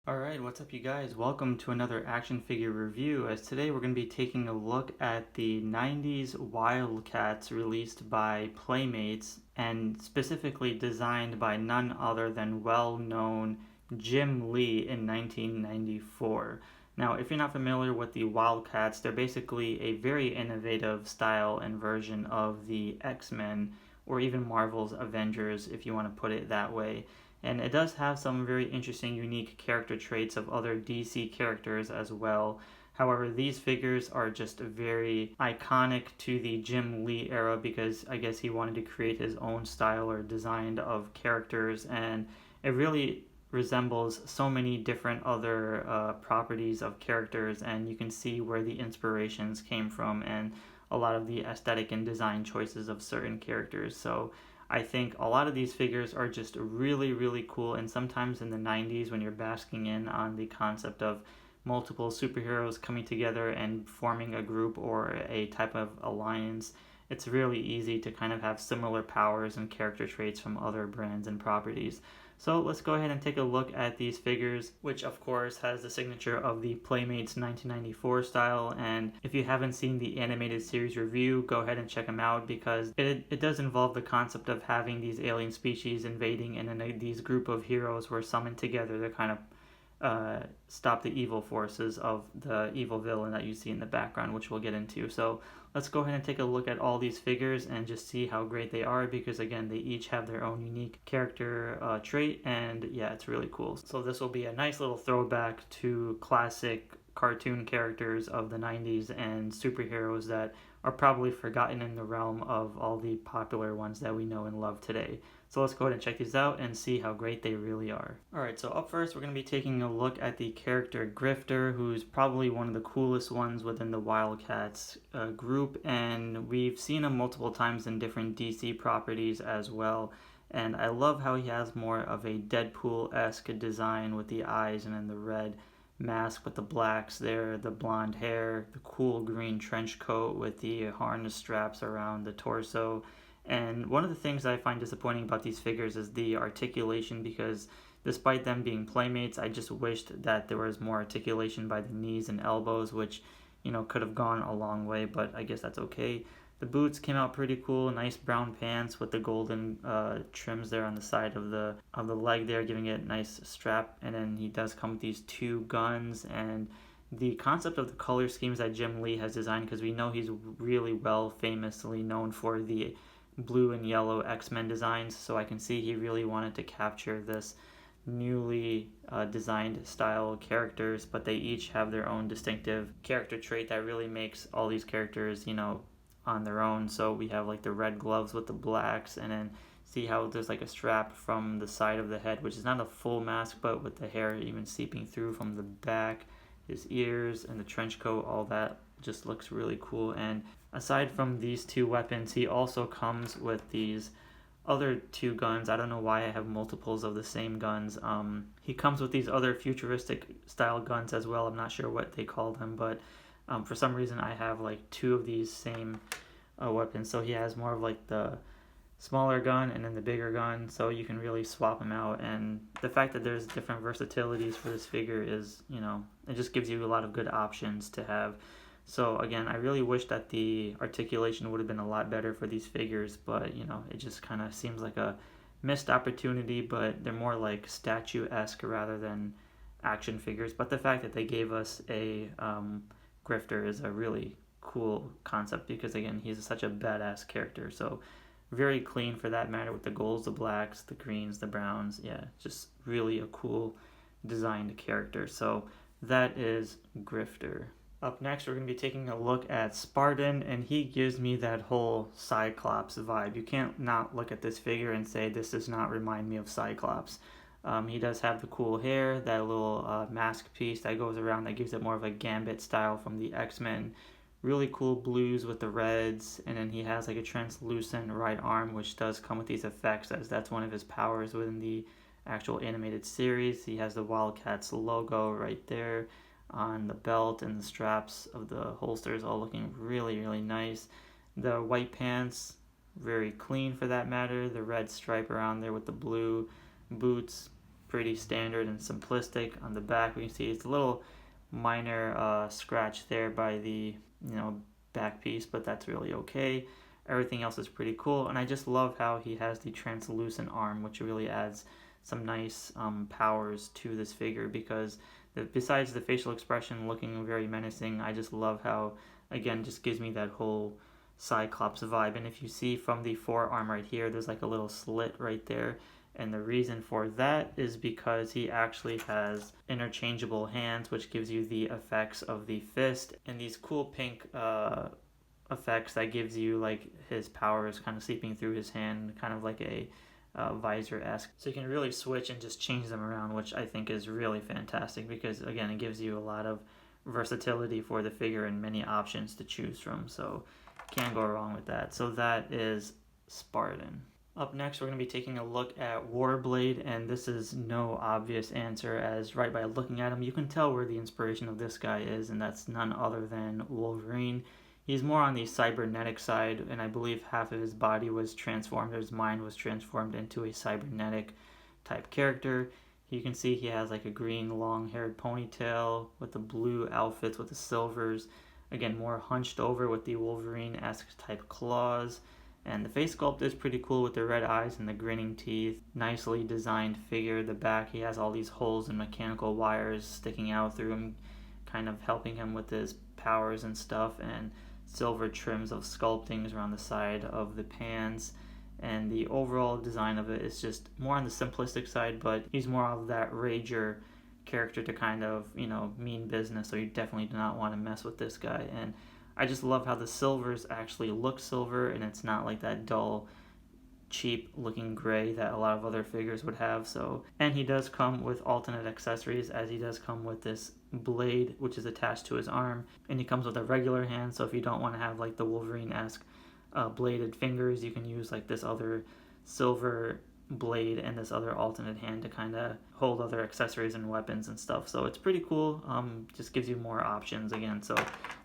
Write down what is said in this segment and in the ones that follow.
Alright, what's up you guys? Welcome to another action figure review, as today we're going to be taking a look at the 90s Wildcats released by Playmates and specifically designed by none other than well-known Jim Lee in 1994. Now, if you're not familiar with the Wildcats, they're basically a very innovative style and version of the X-Men or even Marvel's Avengers, if you want to put it that way. And it does have some very interesting, unique character traits of other DC characters as well. However, these figures are just very iconic to the Jim Lee era because I guess he wanted to create his own style or design of characters, and it really resembles so many different other properties of characters, and you can see where the inspirations came from and a lot of the aesthetic and design choices of certain characters. So I think a lot of these figures are just really, really cool, and sometimes in the 90s when you're basking in on the concept of multiple superheroes coming together and forming a group or a type of alliance, it's really easy to kind of have similar powers and character traits from other brands and properties. So let's go ahead and take a look at these figures, which of course has the signature of the Playmates 1994 style. And if you haven't seen the animated series review, go ahead and check them out because it does involve the concept of having these alien species invading, and then these group of heroes were summoned together to kind of stop the evil forces of the evil villain that you see in the background, which we'll get into. So let's go ahead and take a look at all these figures and just see how great they are, because again, they each have their own unique character trait, and yeah, it's really cool. So this will be a nice little throwback to classic cartoon characters of the 90s and superheroes that are probably forgotten in the realm of all the popular ones that we know and love today. So let's go ahead and check these out and see how great they really are. Alright, so up first we're going to be taking a look at the character Grifter, who's probably one of the coolest ones within the Wildcats group, and we've seen him multiple times in different DC properties as well. And I love how he has more of a Deadpool-esque design with the eyes and then the red mask with the blacks there, the blonde hair, the cool green trench coat with the harness straps around the torso. And one of the things that I find disappointing about these figures is the articulation, because despite them being Playmates, I just wished that there was more articulation by the knees and elbows, which, you know, could have gone a long way, but I guess that's okay. The boots came out pretty cool, nice brown pants with the golden trims there on the side of the leg there, giving it a nice strap. And then he does come with these two guns, and the concept of the color schemes that Jim Lee has designed, because we know he's really well famously known for the blue and yellow X-Men designs, so I can see he really wanted to capture this newly designed style characters, but they each have their own distinctive character trait that really makes all these characters, you know, on their own. So we have like the red gloves with the blacks, and then see how there's like a strap from the side of the head, which is not a full mask, but with the hair even seeping through from the back, his ears and the trench coat, all that just looks really cool. And aside from these two weapons, he also comes with these other two guns. I don't know why I have multiples of the same guns. He comes with these other futuristic style guns as well. I'm not sure what they call them, but for some reason I have like two of these same weapons. So he has more of like the smaller gun and then the bigger gun, so you can really swap them out. And the fact that there's different versatilities for this figure is, you know, it just gives you a lot of good options to have. So again, I really wish that the articulation would have been a lot better for these figures, but you know, it just kind of seems like a missed opportunity. But they're more like statue-esque rather than action figures. But the fact that they gave us a Grifter is a really cool concept, because again, he's such a badass character. So very clean for that matter, with the golds, the blacks, the greens, the browns. Yeah, just really a cool designed character. So that is Grifter. Up next, we're going to be taking a look at Spartan, and he gives me that whole Cyclops vibe. You can't not look at this figure and say this does not remind me of Cyclops. He does have the cool hair, that little mask piece that goes around that gives it more of a gambit style from the X-Men. Really cool blues with the reds, and then he has like a translucent right arm, which does come with these effects, as that's one of his powers within the actual animated series. He has the Wildcats logo right there on the belt, and the straps of the holsters all looking really, really nice. The white pants, very clean for that matter. The red stripe around there with the blue boots, pretty standard and simplistic. On the back, we can see it's a little minor scratch there by the back piece, but that's really okay. Everything else is pretty cool, and I just love how he has the translucent arm, which really adds some nice powers to this figure, because besides the facial expression looking very menacing, I just love how, again, just gives me that whole Cyclops vibe. And if you see from the forearm right here, there's like a little slit right there, and the reason for that is because he actually has interchangeable hands, which gives you the effects of the fist and these cool pink effects that gives you like his powers kind of seeping through his hand, kind of like a visor-esque. So you can really switch and just change them around, which I think is really fantastic, because again, it gives you a lot of versatility for the figure and many options to choose from. So can't go wrong with that. So that is Spartan. Up next, we're going to be taking a look at Warblade, and this is no obvious answer, as right by looking at him, you can tell where the inspiration of this guy is, and that's none other than Wolverine. He's more on the cybernetic side, and I believe half of his body was transformed, or his mind was transformed into a cybernetic type character. You can see he has like a green long-haired ponytail with the blue outfits with the silvers. Again, more hunched over with the Wolverine-esque type claws. And the face sculpt is pretty cool with the red eyes and the grinning teeth. Nicely designed figure. The back, he has all these holes and mechanical wires sticking out through him, kind of helping him with his powers and stuff. And silver trims of sculptings around the side of the pants. And the overall design of it is just more on the simplistic side, but he's more of that rager character to kind of, mean business. So you definitely do not want to mess with this guy. And I just love how the silvers actually look silver, and it's not like that dull, cheap looking gray that a lot of other figures would have. So, and he does come with alternate accessories, as he does come with this blade which is attached to his arm, and he comes with a regular hand. So if you don't want to have like the Wolverine-esque bladed fingers, you can use like this other silver blade and this other alternate hand to kind of hold other accessories and weapons and stuff. So it's pretty cool. Just gives you more options again. So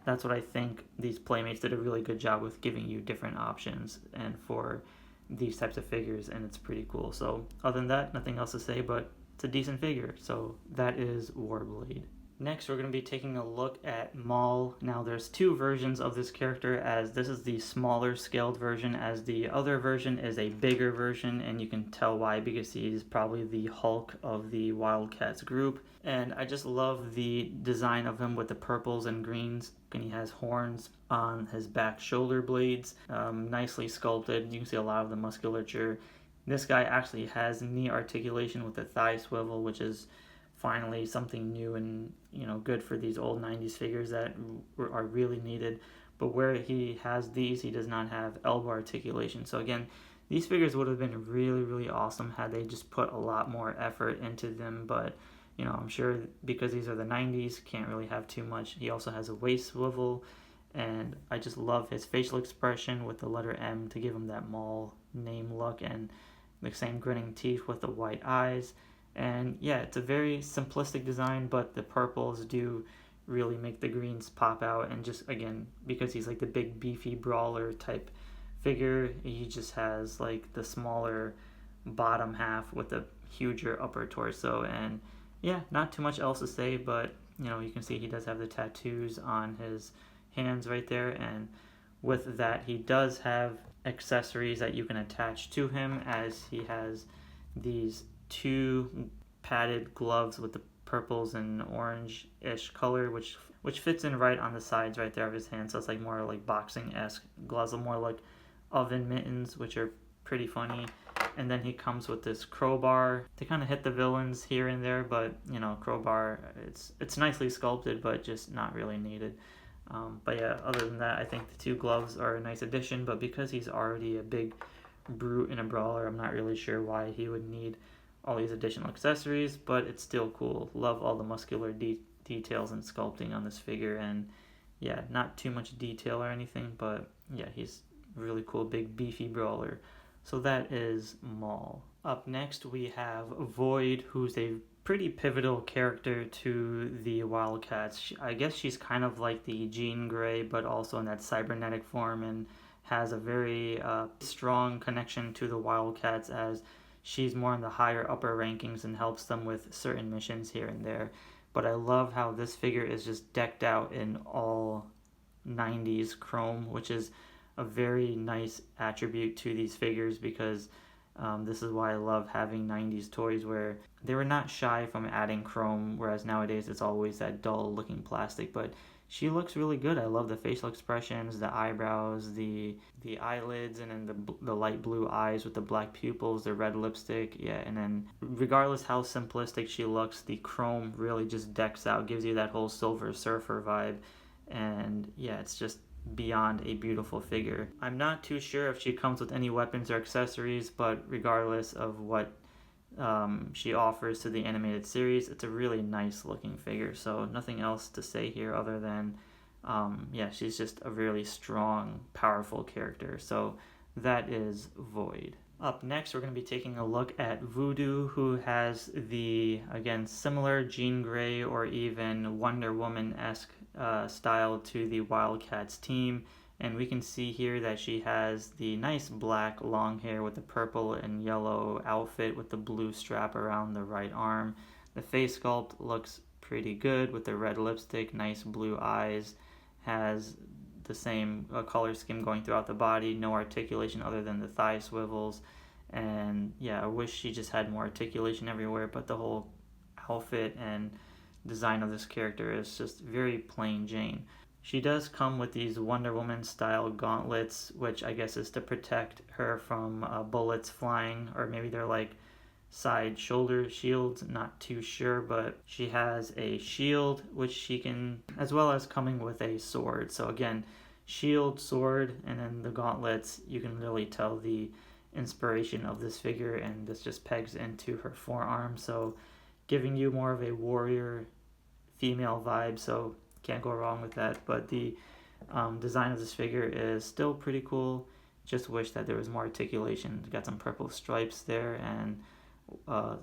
that's what I think these Playmates did a really good job with, giving you different options and for these types of figures, and it's pretty cool. So other than that, nothing else to say, but it's a decent figure. So that is Warblade. Next, we're going to be taking a look at Maul. Now, there's two versions of this character, as this is the smaller scaled version, as the other version is a bigger version, and you can tell why, because he's probably the Hulk of the Wildcats group. And I just love the design of him with the purples and greens, and he has horns on his back shoulder blades, nicely sculpted. You can see a lot of the musculature. This guy actually has knee articulation with the thigh swivel, which is finally something new and good for these old 90s figures that are really needed. But where he has these, he does not have elbow articulation. So again, these figures would have been really, really awesome had they just put a lot more effort into them. But I'm sure because these are the 90s, can't really have too much. He also has a waist swivel, and I just love his facial expression with the letter M to give him that Maul name look, and the same grinning teeth with the white eyes. And yeah, it's a very simplistic design, but the purples do really make the greens pop out. And just again, because he's like the big beefy brawler type figure, he just has like the smaller bottom half with the huger upper torso. And yeah, not too much else to say, but you can see he does have the tattoos on his hands right there. And with that, he does have accessories that you can attach to him, as he has these two padded gloves with the purples and orange-ish color, which fits in right on the sides right there of his hand. So it's like more like boxing-esque gloves, more like oven mittens, which are pretty funny. And then he comes with this crowbar to kind of hit the villains here and there, but crowbar, it's nicely sculpted, but just not really needed. But yeah, other than that, I think the two gloves are a nice addition, but because he's already a big brute and a brawler, I'm not really sure why he would need all these additional accessories, but it's still cool. Love all the muscular details and sculpting on this figure, and yeah, not too much detail or anything, but yeah, he's really cool, big beefy brawler. So that is Maul. Up next, we have Void, who's a pretty pivotal character to the Wildcats. I guess she's kind of like the Jean Grey, but also in that cybernetic form, and has a very strong connection to the Wildcats, as she's more in the higher upper rankings and helps them with certain missions here and there. But I love how this figure is just decked out in all 90s chrome, which is a very nice attribute to these figures, because this is why I love having 90s toys, where they were not shy from adding chrome, whereas nowadays it's always that dull looking plastic. But she looks really good. I love the facial expressions, the eyebrows, the eyelids, and then the light blue eyes with the black pupils, the red lipstick. Yeah, and then regardless how simplistic she looks, the chrome really just decks out, gives you that whole Silver Surfer vibe. And yeah, it's just beyond a beautiful figure. I'm not too sure if she comes with any weapons or accessories, but regardless of what she offers to the animated series, it's a really nice looking figure. So nothing else to say here other than yeah, she's just a really strong, powerful character. So that is Void. Up next, we're going to be taking a look at Voodoo, who has the, again, similar Jean Grey or even Wonder Woman-esque style to the Wildcats team. And we can see here that she has the nice black long hair with the purple and yellow outfit with the blue strap around the right arm. The face sculpt looks pretty good with the red lipstick, nice blue eyes, has the same color scheme going throughout the body, no articulation other than the thigh swivels. And yeah, I wish she just had more articulation everywhere, but the whole outfit and design of this character is just very plain Jane. She does come with these Wonder Woman style gauntlets, which I guess is to protect her from bullets flying, or maybe they're like side shoulder shields, not too sure. But she has a shield which she can, as well as coming with a sword. So again, shield, sword, and then the gauntlets, you can really tell the inspiration of this figure, and this just pegs into her forearm, so giving you more of a warrior female vibe, so can't go wrong with that. But the design of this figure is still pretty cool. Just wish that there was more articulation. Got some purple stripes there and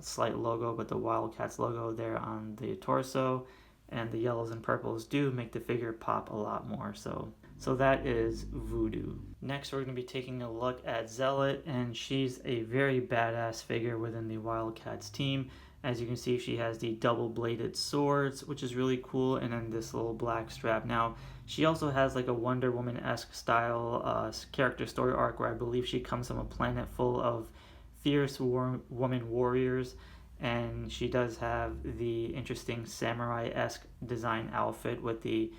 slight logo, but the Wildcats logo there on the torso, and the yellows and purples do make the figure pop a lot more. So that is Voodoo. Next, we're going to be taking a look at Zealot, and she's a very badass figure within the Wildcats team. As you can see, she has the double-bladed swords, which is really cool, and then this little black strap. Now, she also has like a Wonder Woman-esque style character story arc, where I believe she comes from a planet full of fierce woman warriors, and she does have the interesting samurai-esque design outfit with the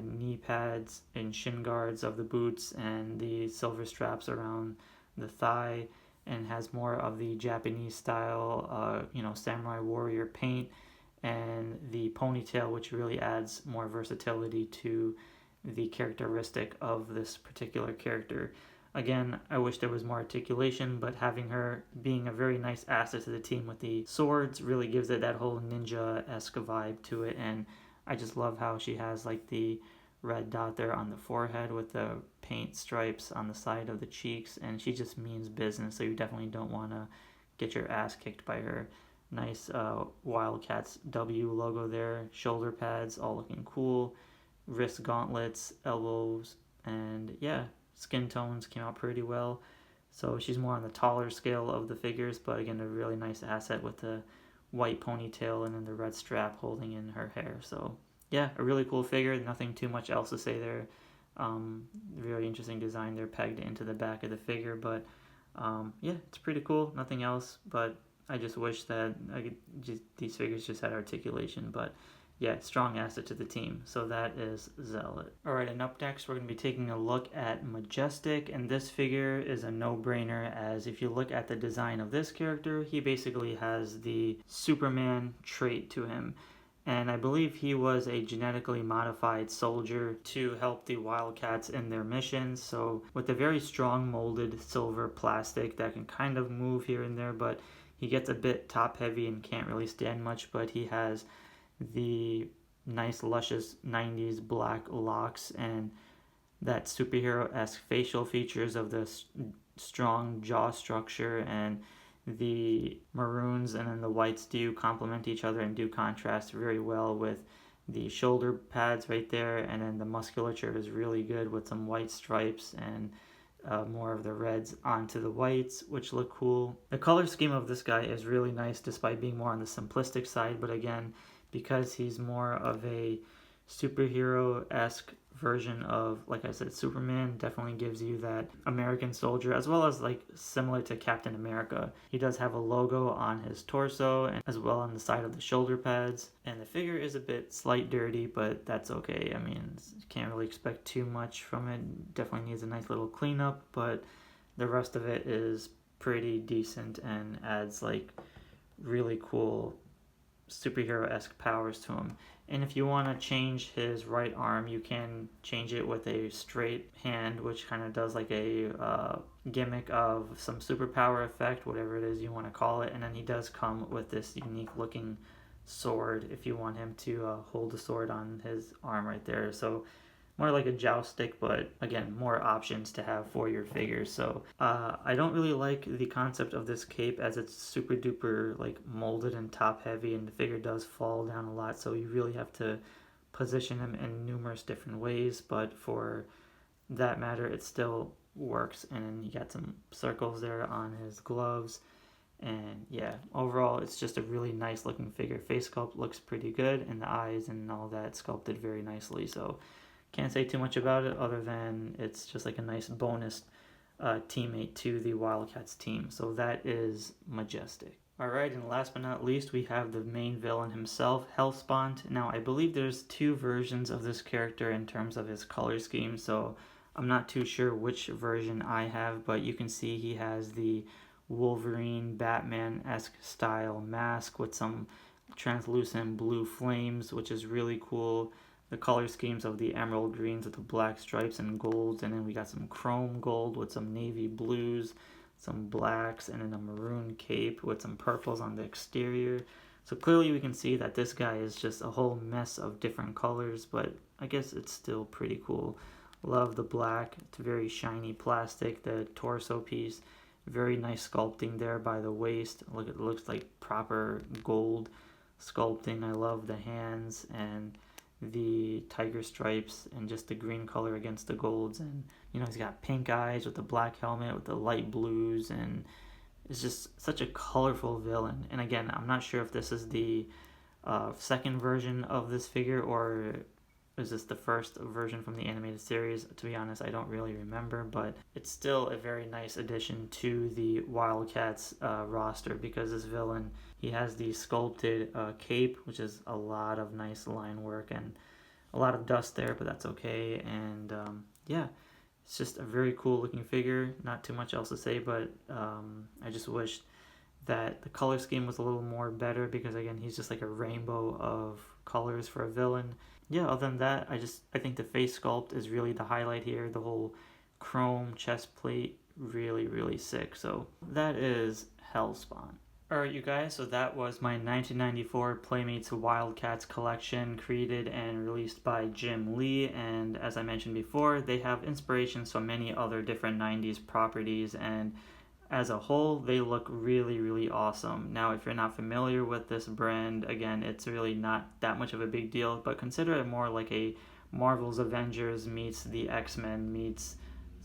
knee pads and shin guards of the boots and the silver straps around the thigh, and has more of the Japanese style samurai warrior paint, and the ponytail, which really adds more versatility to the characteristic of this particular character. Again, I wish there was more articulation, but having her being a very nice asset to the team with the swords really gives it that whole ninja-esque vibe to it. And I just love how she has like the red dot there on the forehead with the paint stripes on the side of the cheeks, and she just means business, so you definitely don't want to get your ass kicked by her. Nice Wildcats W logo there, shoulder pads all looking cool, wrist gauntlets, elbows, and yeah, skin tones came out pretty well. So she's more on the taller scale of the figures, but again, a really nice asset with the white ponytail and then the red strap holding in her hair. So yeah, a really cool figure. Nothing too much else to say there. Very interesting design there pegged into the back of the figure, but yeah, it's pretty cool. Nothing else, but I just wish that these figures just had articulation. But yeah, strong asset to the team. So that is Zealot. Alright, and up next we're going to be taking a look at Majestic, and this figure is a no-brainer, as if you look at the design of this character, he basically has the Superman trait to him. And I believe he was a genetically modified soldier to help the Wildcats in their missions. So with a very strong molded silver plastic that can kind of move here and there, but he gets a bit top heavy and can't really stand much. But he has the nice luscious 90s black locks and that superhero-esque facial features of the strong jaw structure, and the maroons and then the whites do complement each other and do contrast very well with the shoulder pads right there, and then the musculature is really good with some white stripes and more of the reds onto the whites, which look cool. The color scheme of this guy is really nice despite being more on the simplistic side, but again, because he's more of a superhero-esque version of, like I said, Superman, definitely gives you that American soldier, as well as like similar to Captain America. He does have a logo on his torso and as well on the side of the shoulder pads, and the figure is a bit slight dirty, but that's okay. I mean, you can't really expect too much from it. Definitely needs a nice little cleanup, but the rest of it is pretty decent and adds like really cool superhero-esque powers to him. And if you want to change his right arm, you can change it with a straight hand, which kind of does like a gimmick of some superpower effect, whatever it is you want to call it. And then he does come with this unique looking sword if you want him to hold the sword on his arm right there. So more like a joust stick, but again, more options to have for your figures. So I don't really like the concept of this cape, as it's super duper like molded and top heavy, and the figure does fall down a lot, so you really have to position him in numerous different ways. But for that matter, it still works. And then you got some circles there on his gloves. And yeah, overall it's just a really nice looking figure. Face sculpt looks pretty good, and the eyes and all that sculpted very nicely. So can't say too much about it other than it's just like a nice bonus teammate to the Wildcats team. So that is Majestic. Alright, and last but not least, we have the main villain himself, Hellspawn. Now, I believe there's two versions of this character in terms of his color scheme, so I'm not too sure which version I have, but you can see he has the Wolverine, Batman-esque style mask with some translucent blue flames, which is really cool. The color schemes of the emerald greens with the black stripes and golds, and then we got some chrome gold with some navy blues, some blacks, and then a maroon cape with some purples on the exterior. So clearly we can see that this guy is just a whole mess of different colors, but I guess it's still pretty cool. Love the black. It's very shiny plastic. The torso piece, very nice sculpting there by the waist. Look, it looks like proper gold sculpting. I love the hands and the tiger stripes and just the green color against the golds, and you know, he's got pink eyes with the black helmet with the light blues, and it's just such a colorful villain. And again, I'm not sure if this is the second version of this figure, or is this the first version from the animated series. To be honest, I don't really remember, but it's still a very nice addition to the Wildcats roster, because this villain, he has the sculpted cape, which is a lot of nice line work and a lot of dust there, but that's okay. And yeah, it's just a very cool looking figure. Not too much else to say, but I just wish that the color scheme was a little more better, because again, he's just like a rainbow of colors for a villain. Yeah, other than that, I think the face sculpt is really the highlight here. The whole chrome chest plate, really, really sick. So that is Hellspawn. Alright, you guys, so that was my 1994 Playmates Wildcats collection, created and released by Jim Lee. And as I mentioned before, they have inspirations from many other different 90s properties, and as a whole, they look really, really awesome. Now, if you're not familiar with this brand, again, it's really not that much of a big deal, but consider it more like a Marvel's Avengers meets the X-Men meets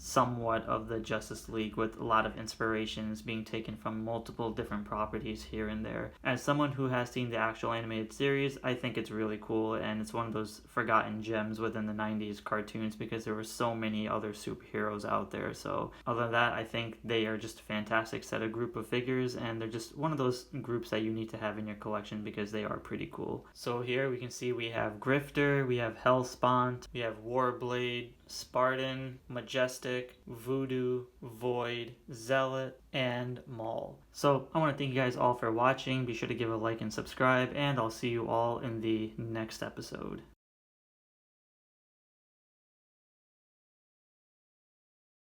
somewhat of the Justice League, with a lot of inspirations being taken from multiple different properties here and there. As someone who has seen the actual animated series, I think it's really cool, and it's one of those forgotten gems within the 90s cartoons, because there were so many other superheroes out there. So other than that, I think they are just a fantastic set of group of figures, and they're just one of those groups that you need to have in your collection because they are pretty cool. So here we can see we have Grifter, we have Hellspawn, we have Warblade, Spartan, Majestic, Voodoo, Void, Zealot, and Maul. So I want to thank you guys all for watching. Be sure to give a like and subscribe, and I'll see you all in the next episode.